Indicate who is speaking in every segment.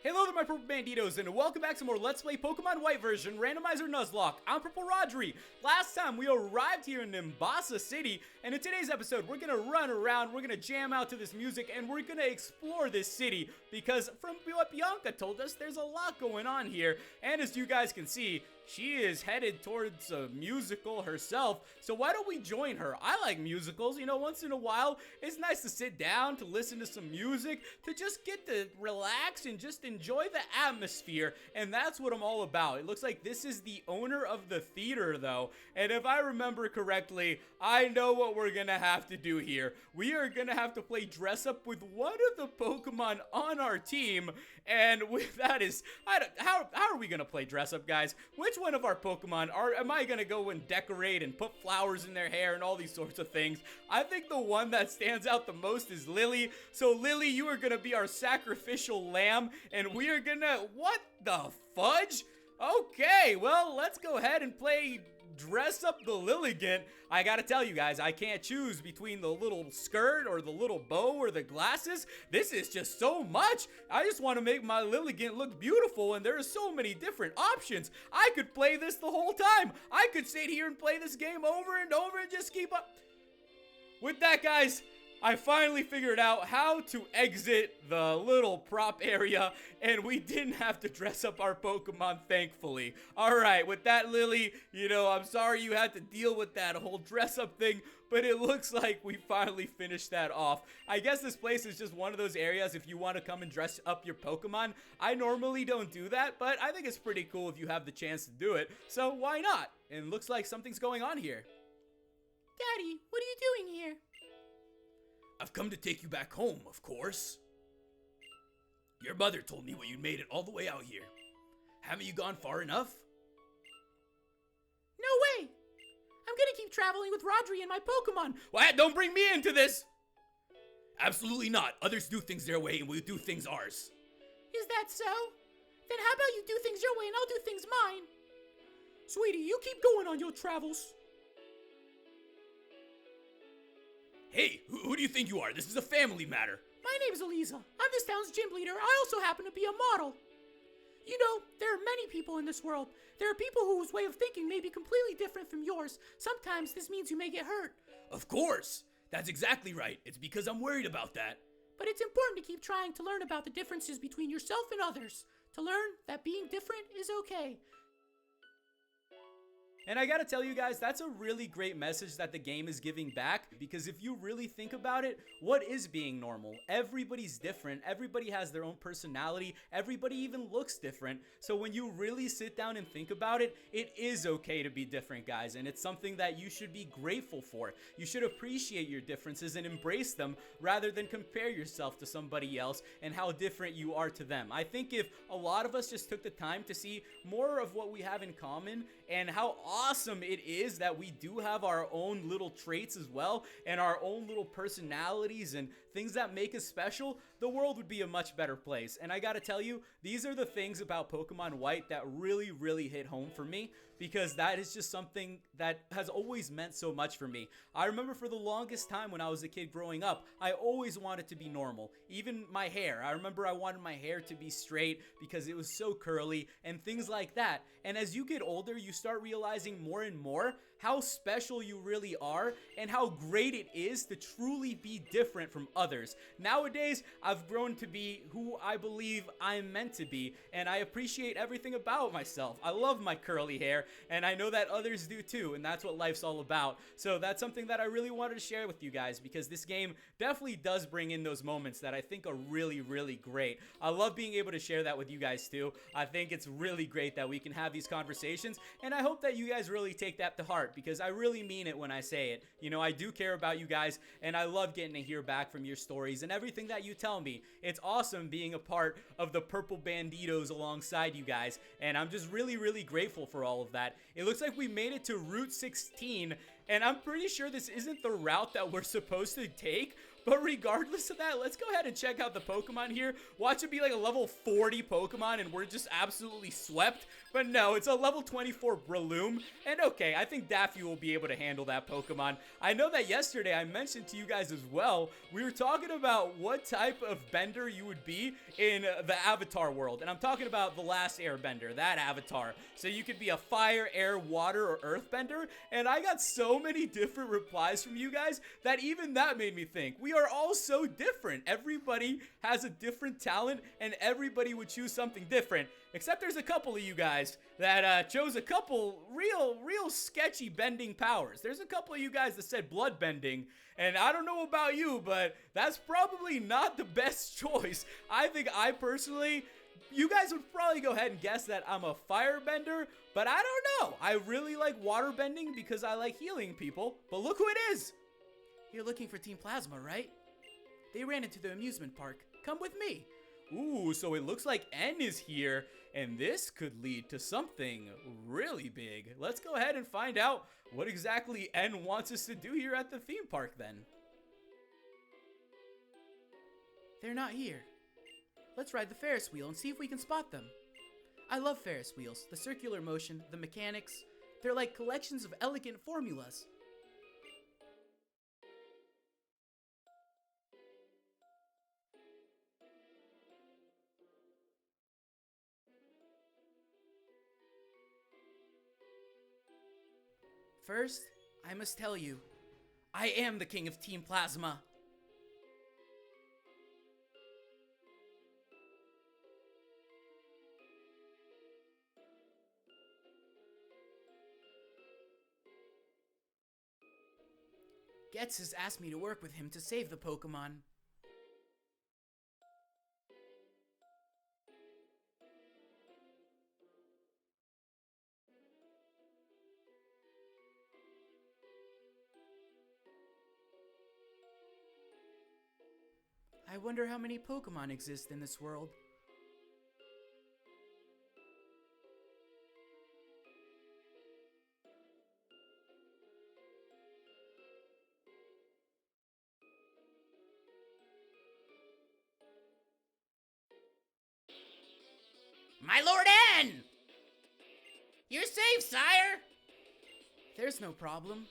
Speaker 1: Hello there, my Purple Banditos, and welcome back to more Let's Play Pokemon White version, Randomizer Nuzlocke. I'm PurpleRodri. Last time, we arrived here in Nimbasa City, and in today's episode, we're gonna run around, we're gonna jam out to this music, and we're gonna explore this city, because from what Bianca told us, there's a lot going on here, and as you guys can see, she is headed towards a musical herself, so why don't we join her? I like musicals, you know, once in a while, it's nice to sit down, to listen to some music, to just get to relax and just enjoy the atmosphere, and that's what I'm all about. It looks like this is the owner of the theater, though, and if I remember correctly, I know what we're gonna have to do here. We are gonna have to play dress up with one of the Pokemon on our team, and with that is, how are we gonna play dress up, guys? Which one of our Pokemon am I gonna go and decorate and put flowers in their hair and all these sorts of things? I think the one that stands out the most is Lily. So Lily, you are gonna be our sacrificial lamb, and we are gonna, what the fudge? Okay, well, let's go ahead and play dress up the Lilligant. I gotta tell you guys, I can't choose between the little skirt or the little bow or the glasses. This is just so much. I just want to make my Lilligant look beautiful, and there are so many different options. I could play this the whole time. I could sit here and play this game over and over and just keep up. With that, guys, I finally figured out how to exit the little prop area, and we didn't have to dress up our Pokemon, thankfully. Alright, with that, Lily, you know, I'm sorry you had to deal with that whole dress up thing, but it looks like we finally finished that off. I guess this place is just one of those areas if you want to come and dress up your Pokemon. I normally don't do that, but I think it's pretty cool if you have the chance to do it, so why not? And it looks like something's going on here.
Speaker 2: Daddy, what are you doing here?
Speaker 3: I've come to take you back home, of course. Your mother told me what you made it all the way out here. Haven't you gone far enough?
Speaker 2: No way! I'm gonna keep traveling with Rodri and my Pokemon.
Speaker 3: What? Don't bring me into this! Absolutely not. Others do things their way and we do things ours.
Speaker 2: Is that so? Then how about you do things your way and I'll do things mine? Sweetie, you keep going on your travels.
Speaker 3: Hey, who do you think you are? This is a family matter.
Speaker 2: My name's Eliza. I'm this town's gym leader. I also happen to be a model. You know, there are many people in this world. There are people whose way of thinking may be completely different from yours. Sometimes this means you may get hurt.
Speaker 3: Of course. That's exactly right. It's because I'm worried about that.
Speaker 2: But it's important to keep trying to learn about the differences between yourself and others. To learn that being different is okay.
Speaker 1: And I gotta tell you guys, that's a really great message that the game is giving back, because if you really think about it, what is being normal? Everybody's different, everybody has their own personality, everybody even looks different. So when you really sit down and think about it, it is okay to be different, guys, and it's something that you should be grateful for. You should appreciate your differences and embrace them rather than compare yourself to somebody else and how different you are to them. I think if a lot of us just took the time to see more of what we have in common and how awesome it is that we do have our own little traits as well and our own little personalities and things that make us special, the world would be a much better place. And I gotta tell you, these are the things about Pokemon White that really hit home for me, because that is just something that has always meant so much for me. I remember for the longest time when I was a kid growing up, I always wanted to be normal. Even my hair, I remember I wanted my hair to be straight because it was so curly and things like that. And as you get older, you start realizing more and more how special you really are and how great it is to truly be different from others. Nowadays, I've grown to be who I believe I'm meant to be, and I appreciate everything about myself. I love my curly hair, and I know that others do too, and that's what life's all about. So that's something that I really wanted to share with you guys, because this game definitely does bring in those moments that I think are really great. I love being able to share that with you guys too. I think it's really great that we can have these conversations, and I hope that you guys really take that to heart, because I really mean it when I say it. You know, I do care about you guys, and I love getting to hear back from your stories and everything that you tell me. It's awesome being a part of the Purple Banditos alongside you guys, and I'm just really grateful for all of that. It looks like we made it to Route 16, and I'm pretty sure this isn't the route that we're supposed to take, But regardless of that, let's go ahead and check out the Pokemon here. Watch it be like a level 40 Pokemon and we're just absolutely swept. But no, it's a level 24 Breloom. And okay, I think Daffy will be able to handle that Pokemon. I know that yesterday I mentioned to you guys as well, we were talking about what type of bender you would be in the Avatar world. And I'm talking about the last Airbender, that Avatar. So you could be a fire, air, water, or earth bender. And I got so many different replies from you guys that even that made me think. We are all so different. Everybody has a different talent and everybody would choose something different. Except there's a couple of you guys that chose a couple real sketchy bending powers. There's a couple of you guys that said blood bending. And I don't know about you, but that's probably not the best choice. I think I personally, you guys would probably go ahead and guess that I'm a firebender, but I don't know. I really like water bending because I like healing people. But look who it is.
Speaker 2: You're looking for Team Plasma, right? They ran into the amusement park. Come with me.
Speaker 1: Ooh, so it looks like N is here, and this could lead to something really big. Let's go ahead and find out what exactly N wants us to do here at the theme park then.
Speaker 2: They're not here. Let's ride the Ferris wheel and see if we can spot them. I love Ferris wheels. The circular motion, the mechanics. They're like collections of elegant formulas. First, I must tell you, I am the king of Team Plasma. Getz has asked me to work with him to save the Pokemon. I wonder how many Pokemon exist in this world.
Speaker 3: My Lord N! You're safe, sire!
Speaker 2: There's no problem.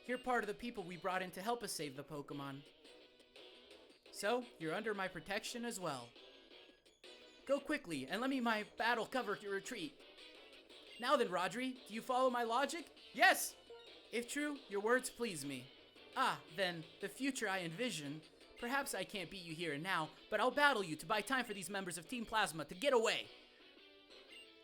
Speaker 2: You're part of the people we brought in to help us save the Pokemon. So, you're under my protection as well. Go quickly and let me my battle cover your retreat. Now then, Rodri, do you follow my logic?
Speaker 1: Yes!
Speaker 2: If true, your words please me. Then, the future I envision. Perhaps I can't beat you here and now, but I'll battle you to buy time for these members of Team Plasma to get away.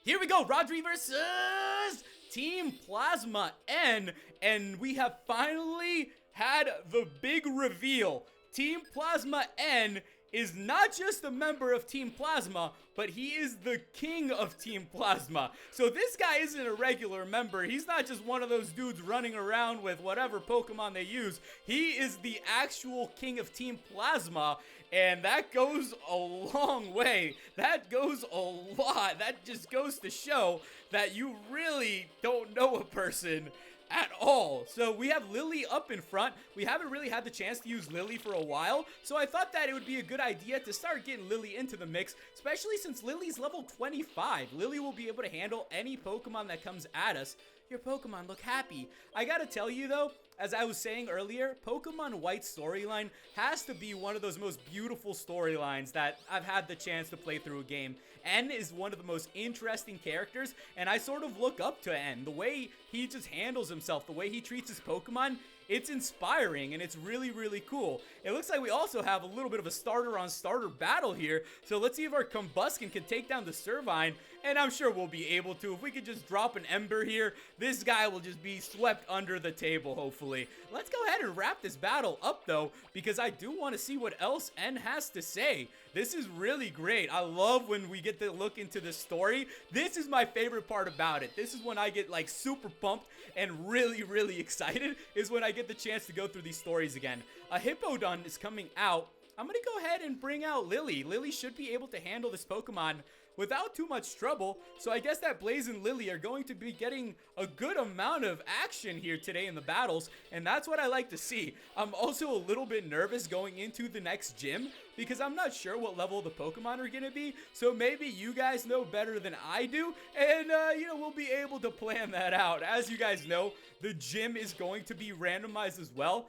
Speaker 1: Here we go, Rodri versus Team Plasma N, and we have finally had the big reveal. Team Plasma N is not just a member of Team Plasma, but he is the king of Team Plasma. So this guy isn't a regular member. He's not just one of those dudes running around with whatever Pokemon they use. He is the actual king of Team Plasma, and that goes a long way. That goes a lot. That just goes to show that you really don't know a person at all. So we have Lily up in front. We haven't really had the chance to use Lily for a while, so I thought that it would be a good idea to start getting Lily into the mix, especially since Lily's level 25. Lily will be able to handle any Pokemon that comes at us.
Speaker 2: Your Pokemon look happy.
Speaker 1: I gotta tell you though, as I was saying earlier, Pokemon White's storyline has to be one of those most beautiful storylines that I've had the chance to play through a game. N is one of the most interesting characters, and I sort of look up to N. The way he just handles himself, the way he treats his Pokemon, it's inspiring, and it's really, really cool. It looks like we also have a little bit of a starter-on-starter battle here, so let's see if our Combuskin can take down the Servine, and I'm sure we'll be able to. If we could just drop an Ember here, this guy will just be swept under the table, hopefully. Let's go ahead and wrap this battle up, though, because I do want to see what else N has to say. This is really great. I love when we get to look into the story. This is my favorite part about it. This is when I get, like, super pumped and really, really excited, is when I get the chance to go through these stories again. A Hippowdon is coming out I'm going to go ahead and bring out Lily. Lily should be able to handle this Pokemon without too much trouble. So I guess that Blaze and Lily are going to be getting a good amount of action here today in the battles, and that's what I like to see. I'm also a little bit nervous going into the next gym because I'm not sure what level the Pokemon are going to be, so maybe you guys know better than I do, and you know, we'll be able to plan that out. As you guys know, the gym is going to be randomized as well.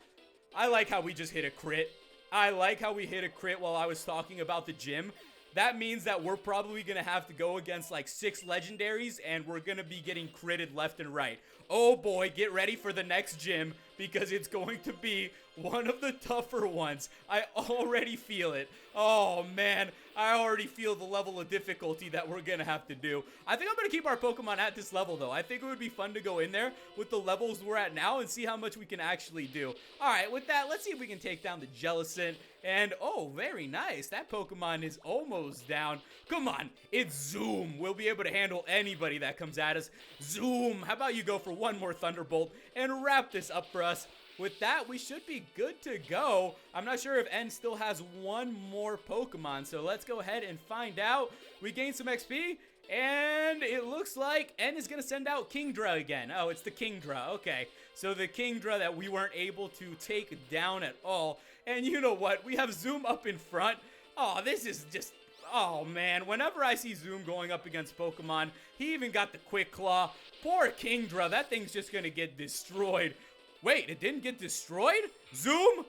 Speaker 1: I like how we just hit a crit. I like how we hit a crit while I was talking about the gym. That means that we're probably going to have to go against like 6 legendaries, and we're going to be getting critted left and right. Oh boy, get ready for the next gym because it's going to be one of the tougher ones. I already feel it. Oh man, I already feel the level of difficulty that we're going to have to do. I think I'm going to keep our Pokemon at this level though. I think it would be fun to go in there with the levels we're at now and see how much we can actually do. Alright, with that, let's see if we can take down the Jellicent. And oh, very nice. That Pokemon is almost down. Come on, it's Zoom. We'll be able to handle anybody that comes at us. Zoom, how about you go for one more Thunderbolt and wrap this up for us. With that, we should be good to go. I'm not sure if N still has one more Pokemon, so let's go ahead and find out. We gained some XP, and it looks like N is going to send out Kingdra again. Oh, it's the Kingdra. Okay, so the Kingdra that we weren't able to take down at all. And you know what? We have Zoom up in front. Oh, this is just... Oh, man. Whenever I see Zoom going up against Pokemon, he even got the Quick Claw. Poor Kingdra. That thing's just going to get destroyed. Wait, it didn't get destroyed? Zoom?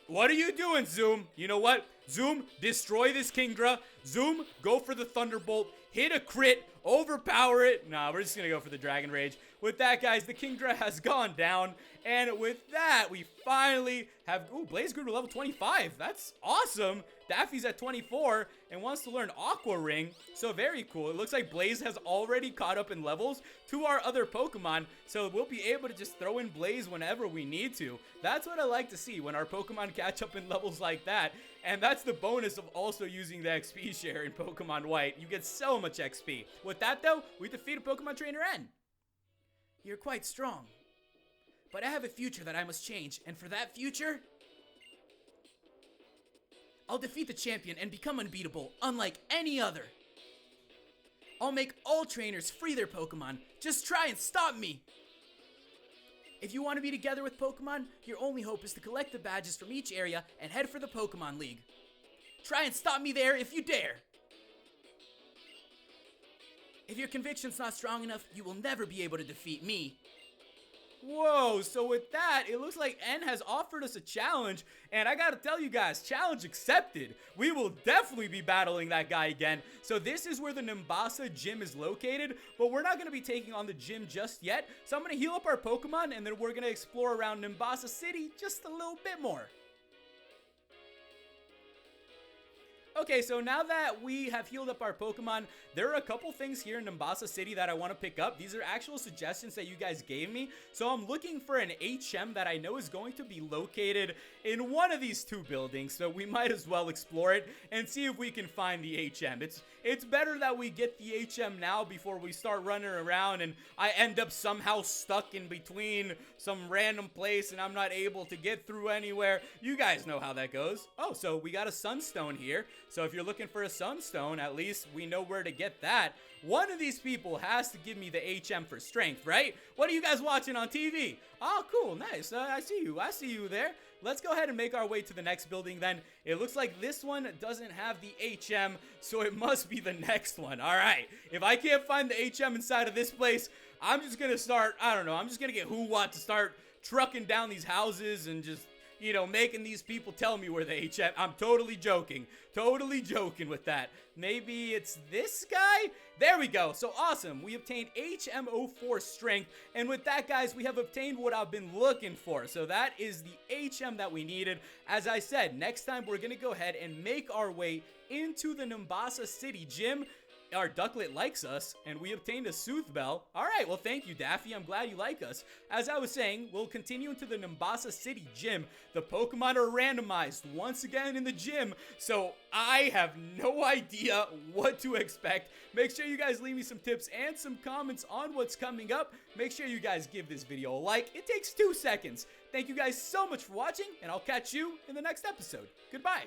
Speaker 1: What are you doing, Zoom? You know what? Zoom, destroy this Kingdra. Zoom, go for the Thunderbolt. Hit a crit. Overpower it. Nah, we're just going to go for the Dragon Rage. With that, guys, the Kingdra has gone down. And with that, we finally have... Ooh, Blaze grew to level 25. That's awesome. Daffy's at 24 and wants to learn Aqua Ring. So very cool. It looks like Blaze has already caught up in levels to our other Pokemon. So we'll be able to just throw in Blaze whenever we need to. That's what I like to see when our Pokemon catch up in levels like that. And that's the bonus of also using the XP share in Pokemon White. You get so much XP. With that, though, we defeated Pokemon Trainer N.
Speaker 2: You're quite strong. But I have a future that I must change, and for that future, I'll defeat the champion and become unbeatable, unlike any other. I'll make all trainers free their Pokemon. Just try and stop me. If you want to be together with Pokemon, your only hope is to collect the badges from each area and head for the Pokemon League. Try and stop me there if you dare. If your conviction's not strong enough, you will never be able to defeat me.
Speaker 1: Whoa, so with that, it looks like N has offered us a challenge, and I gotta tell you guys, challenge accepted. We will definitely be battling that guy again. So this is where the Nimbasa gym is located, but we're not gonna be taking on the gym just yet. So I'm gonna heal up our Pokemon, and then we're gonna explore around Nimbasa City just a little bit more. Okay, so now that we have healed up our Pokemon, there are a couple things here in Nimbasa City that I want to pick up. These are actual suggestions that you guys gave me. So I'm looking for an HM that I know is going to be located in one of these 2 buildings. So we might as well explore it and see if we can find the HM. It's better that we get the HM now before we start running around and I end up somehow stuck in between some random place and I'm not able to get through anywhere. You guys know how that goes. Oh, so we got a Sunstone here. So if you're looking for a Sunstone, at least we know where to get that. One of these people has to give me the HM for strength, right? What are you guys watching on TV? Oh, cool, nice. I see you. I see you there. Let's go ahead and make our way to the next building then. It looks like this one doesn't have the HM, so it must be the next one. All right. If I can't find the HM inside of this place, I'm just going to start, I don't know, I'm just going to get Who-Wat to start trucking down these houses and just, you know, making these people tell me where the HM... I'm totally joking. Totally joking with that. Maybe it's this guy? There we go. So awesome. We obtained HM04 strength. And with that, guys, we have obtained what I've been looking for. So that is the HM that we needed. As I said, next time we're going to go ahead and make our way into the Nimbasa City gym. Our Ducklet likes us, and we obtained a Sooth Bell. All right, well, thank you, Daffy. I'm glad you like us. As I was saying, we'll continue into the Nimbasa City gym. The Pokemon are randomized once again in the gym, so I have no idea what to expect. Make sure you guys leave me some tips and some comments on what's coming up. Make sure you guys give this video a like. It takes 2 seconds. Thank you guys so much for watching, and I'll catch you in the next episode. Goodbye.